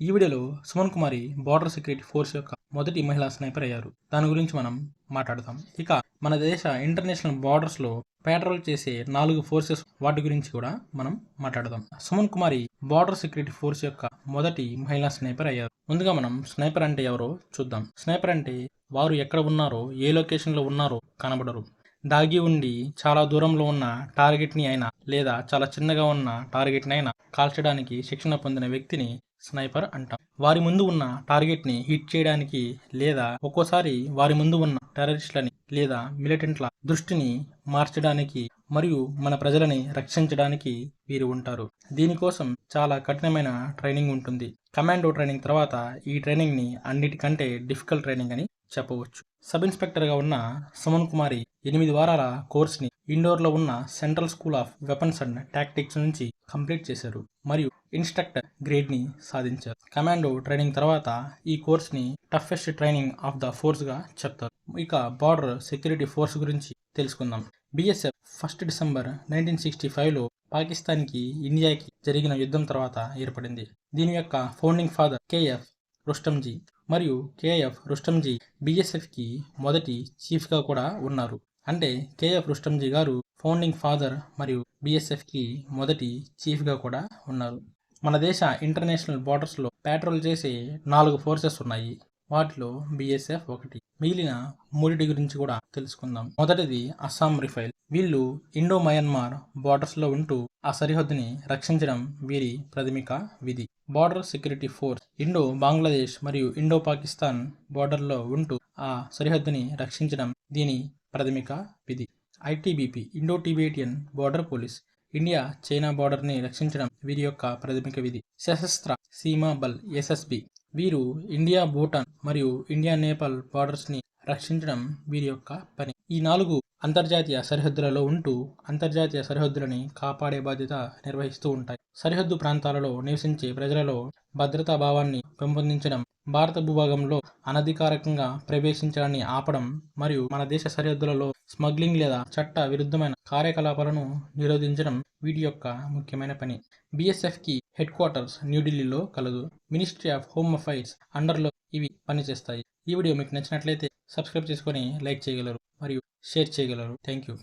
ఈ వీడియోలో సుమన్ కుమారి border security force యొక్క మొదటి మహిళా స్నైపర్ అయ్యారు. దాని గురించి మనం మాట్లాడదాం. ఇక మన దేశ ఇంటర్నేషనల్ బార్డర్స్లో పెట్రోల్ చేసే 4 ఫోర్సెస్ వాటి గురించి కూడా మనం మాట్లాడదాం. సుమన్ కుమారి బార్డర్ సెక్యూరిటీ ఫోర్స్ యొక్క మొదటి మహిళా స్నైపర్ అయ్యారు. ముందుగా మనం స్నైపర్ అంటే ఎవరో చూద్దాం. స్నైపర్ అంటే వారు ఎక్కడ ఉన్నారో, ఏ లొకేషన్లో ఉన్నారో కనబడరు. దాగి ఉండి చాలా దూరంలో ఉన్న టార్గెట్ని అయినా లేదా చాలా చిన్నగా ఉన్న టార్గెట్ని అయినా కాల్చడానికి శిక్షణ పొందిన వ్యక్తిని స్నైపర్ అంటాం. వారి ముందు ఉన్న టార్గెట్ని హిట్ చేయడానికి లేదా ఒక్కోసారి వారి ముందు ఉన్న టెర్రరిస్టులని లేదా మిలిటెంట్ల దృష్టిని మార్చడానికి మరియు మన ప్రజలని రక్షించడానికి వీరు ఉంటారు. దీనికోసం చాలా కఠినమైన ట్రైనింగ్ ఉంటుంది. కమాండో ట్రైనింగ్ తర్వాత ఈ ట్రైనింగ్ని అన్నిటికంటే డిఫికల్ట్ ట్రైనింగ్ అని చెప్పవచ్చు. సబ్ ఇన్స్పెక్టర్గా ఉన్న సుమన్ కుమారి 8 వారాల కోర్స్ని ఇండోర్లో ఉన్న central school of weapons and tactics నుంచి కంప్లీట్ చేశారు మరియు ఇన్స్ట్రక్టర్ గ్రేడ్ని సాధించారు. కమాండో ట్రైనింగ్ తర్వాత ఈ కోర్స్ని టఫెస్ట్ ట్రైనింగ్ ఆఫ్ ద ఫోర్స్గా చెప్తారు. ఇక బార్డర్ సెక్యూరిటీ ఫోర్స్ గురించి తెలుసుకుందాం. బిఎస్ఎఫ్ 1 డిసెంబర్ 1965లో పాకిస్తాన్కి ఇండియాకి జరిగిన యుద్ధం తర్వాత ఏర్పడింది. దీని యొక్క ఫౌండింగ్ ఫాదర్ కేఎఫ్ రుస్టంజీ మరియు కేఎఫ్ రుస్టంజీ బిఎస్ఎఫ్కి మొదటి చీఫ్గా కూడా ఉన్నారు. అంటే కేఎఫ్ రుస్టంజీ గారు ఫౌండింగ్ ఫాదర్ మరియు బిఎస్ఎఫ్కి మొదటి చీఫ్గా కూడా ఉన్నారు. మన దేశ ఇంటర్నేషనల్ బార్డర్స్లో పెట్రోల్ చేసే 4 ఫోర్సెస్ ఉన్నాయి. వాటిలో బిఎస్ఎఫ్ ఒకటి. మిగిలిన 3 గురించి కూడా తెలుసుకుందాం. మొదటిది అస్సాం రైఫిల్. వీళ్ళు ఇండో మయన్మార్ బార్డర్స్లో ఉంటూ ఆ సరిహద్దుని రక్షించడం వీరి ప్రాథమిక విధి. Border security force Indo Bangladesh మరియు ఇండో పాకిస్తాన్ బార్డర్లో ఉంటూ ఆ సరిహద్దుని రక్షించడం దీని ప్రాథమిక విధి. ITBP Indo Tibetan border police India China బార్డర్ని రక్షించడం వీరి యొక్క ప్రాథమిక విధి. సశస్త్ర సీమా బల్ ఎస్ఎస్బి వీరు ఇండియా భూటాన్ మరియు ఇండియా నేపాల్ బార్డర్స్ని రక్షించడం వీరి యొక్క పని. ఈ 4 అంతర్జాతీయ సరిహద్దులలో ఉంటూ అంతర్జాతీయ సరిహద్దులని కాపాడే బాధ్యత నిర్వహిస్తూ ఉంటాయి. సరిహద్దు ప్రాంతాలలో నివసించే ప్రజలలో భద్రతా భావాన్ని పెంపొందించడం, భారత భూభాగంలో అనధికారికంగా ప్రవేశించడాన్ని ఆపడం మరియు మన దేశ సరిహద్దులలో స్మగ్లింగ్ లేదా చట్ట విరుద్ధమైన కార్యకలాపాలను నిరోధించడం వీటి యొక్క ముఖ్యమైన పని. బిఎస్ఎఫ్కి హెడ్ క్వార్టర్స్ న్యూఢిల్లీలో కలదు. మినిస్ట్రీ ఆఫ్ హోమ్ అఫైర్స్ అండర్లో ఇవి పనిచేస్తాయి. ఈ వీడియో మీకు నచ్చినట్లయితే సబ్స్క్రైబ్ చేసుకొని లైక్ చేయగలరు మరియు షేర్ చేయగలరు. Thank you.